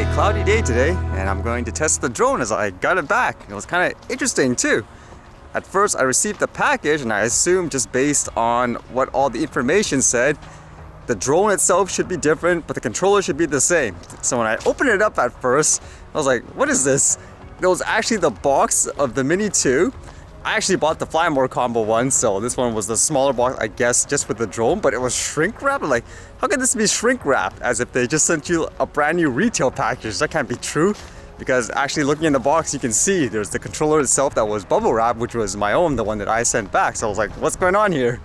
Okay, cloudy day today, and I'm going to test the drone as I got it back. It was kind of interesting too. At first, I received the package, and I assumed just based on what all the information said, the drone itself should be different, but the controller should be the same. So when I opened it up at first, I was like, what is this? It was actually the box of the Mini 2. I actually bought the Fly More combo one, so this one was the smaller box, I guess, just with the drone, but it was shrink wrapped. I'm like, how can this be shrink wrapped? As if they just sent you a brand new retail package. That can't be true, because actually looking in the box, you can see there's the controller itself that was bubble wrapped, which was my own, the one that I sent back. So I was like, what's going on here?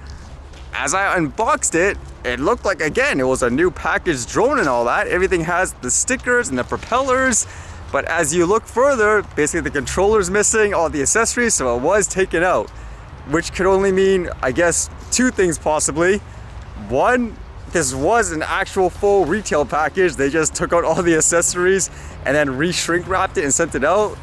As I unboxed it, it looked like, again, it was a new packaged drone and all that. Everything has the stickers and the propellers. But as you look further, basically the controller's missing, all the accessories, so it was taken out. Which could only mean, I guess, two things possibly. One, this was an actual full retail package. They just took out all the accessories and then re-shrink wrapped it and sent it out.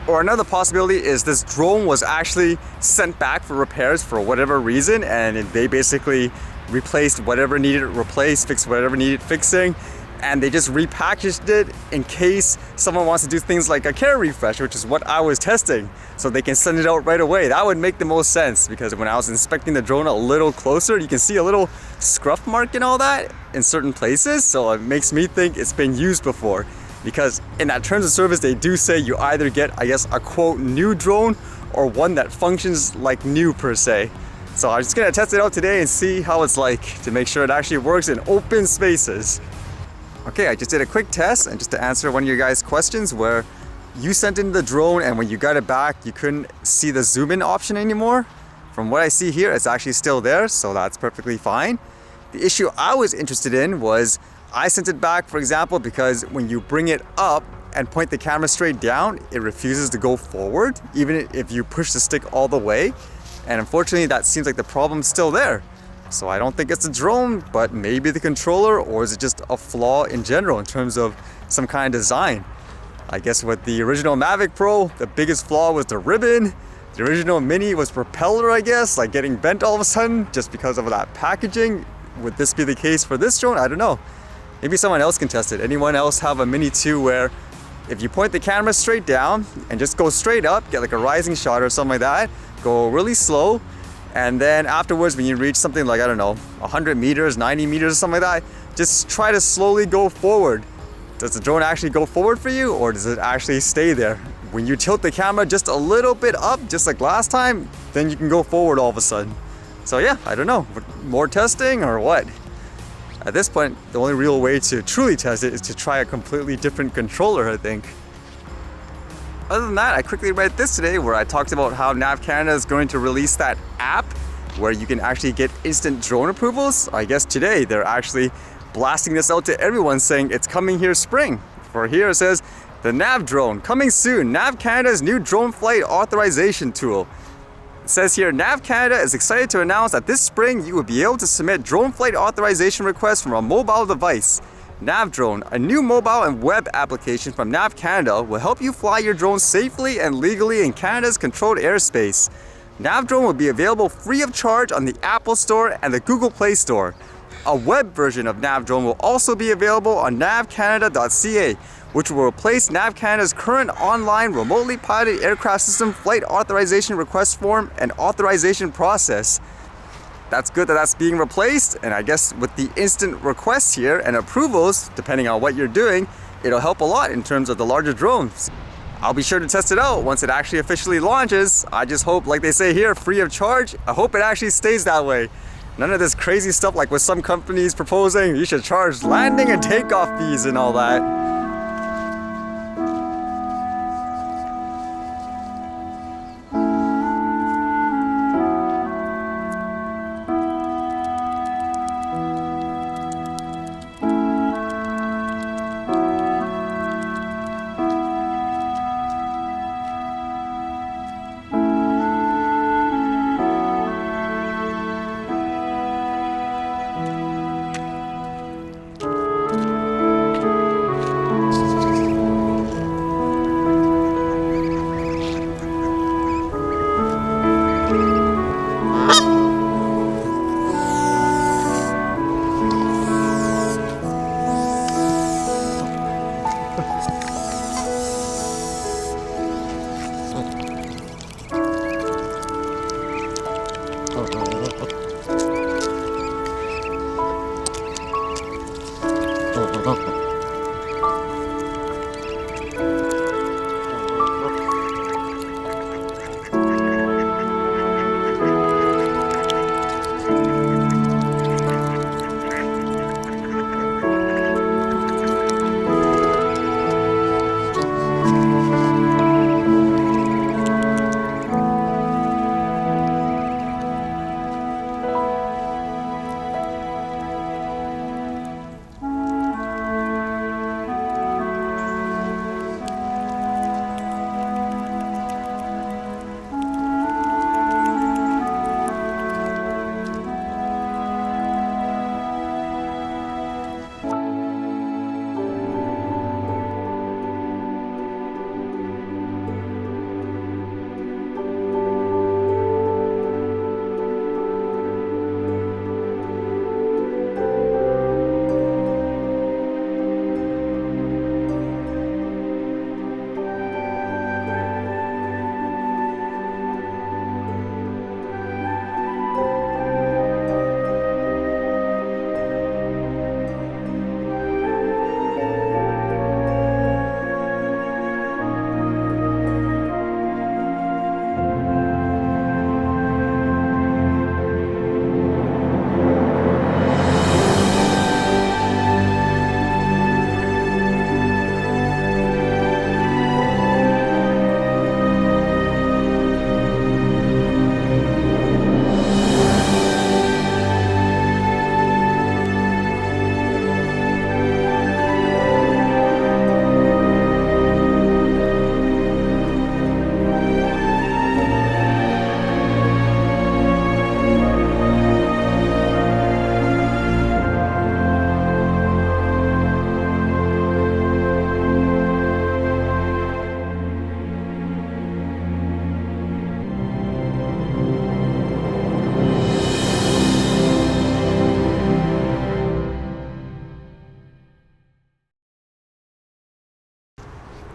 Or another possibility is this drone was actually sent back for repairs for whatever reason, and they basically replaced whatever needed replaced, fixed whatever needed fixing, and they just repackaged it in case someone wants to do things like a care refresh, which is what I was testing, so they can send it out right away. That would make the most sense, because when I was inspecting the drone a little closer, you can see a little scruff mark and all that in certain places, so it makes me think it's been used before. Because in that terms of service, they do say you either get, I guess, a quote new drone or one that functions like new per se. So I'm just gonna test it out today and see how it's like to make sure it actually works in open spaces. Okay, I just did a quick test, and just to answer one of your guys' questions where you sent in the drone and when you got it back, you couldn't see the zoom in option anymore. From what I see here, it's actually still there, so that's perfectly fine. The issue I was interested in was I sent it back, for example, because when you bring it up and point the camera straight down, it refuses to go forward, even if you push the stick all the way. And unfortunately, that seems like the problem's still there. So I don't think it's a drone, but maybe the controller, or is it just a flaw in general in terms of some kind of design? I guess with the original Mavic Pro, the biggest flaw was the ribbon. The original Mini was propeller, I guess, like getting bent all of a sudden just because of that packaging. Would this be the case for this drone? I don't know. Maybe someone else can test it. Anyone else have a Mini 2 where if you point the camera straight down and just go straight up, get like a rising shot or something like that, go really slow, and then afterwards when you reach something like, I don't know, 100 meters, 90 meters or something like that, just try to slowly go forward. Does the drone actually go forward for you, or does it actually stay there? When you tilt the camera just a little bit up, just like last time, then you can go forward all of a sudden. So yeah, I don't know. More testing or what? At this point, the only real way to truly test it is to try a completely different controller, I think. Other than that, I quickly read this today where I talked about how NAV Canada is going to release that app where you can actually get instant drone approvals. I guess today they're actually blasting this out to everyone saying it's coming here spring. For here it says, the NAV Drone, coming soon, NAV Canada's new drone flight authorization tool. It says here, NAV Canada is excited to announce that this spring you will be able to submit drone flight authorization requests from a mobile device. NAV Drone, a new mobile and web application from NAV Canada, will help you fly your drone safely and legally in Canada's controlled airspace. NAV Drone will be available free of charge on the Apple Store and the Google Play Store. A web version of NAV Drone will also be available on navcanada.ca, which will replace NAV Canada's current online remotely piloted aircraft system flight authorization request form and authorization process. That's good that that's being replaced, and I guess with the instant requests here and approvals, depending on what you're doing, it'll help a lot in terms of the larger drones. I'll be sure to test it out once it actually officially launches. I just hope, like they say here, free of charge. I hope it actually stays that way. None of this crazy stuff like with some companies proposing you should charge landing and takeoff fees and all that.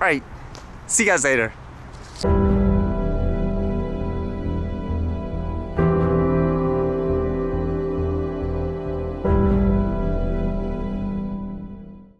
Alright, see you guys later.